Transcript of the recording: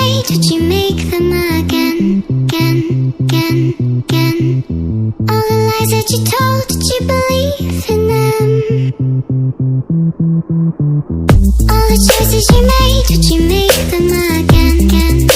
made, would you make them again, again, again, again? All the lies that you told, did you believe in them? All the choices you made, would you make them again, again?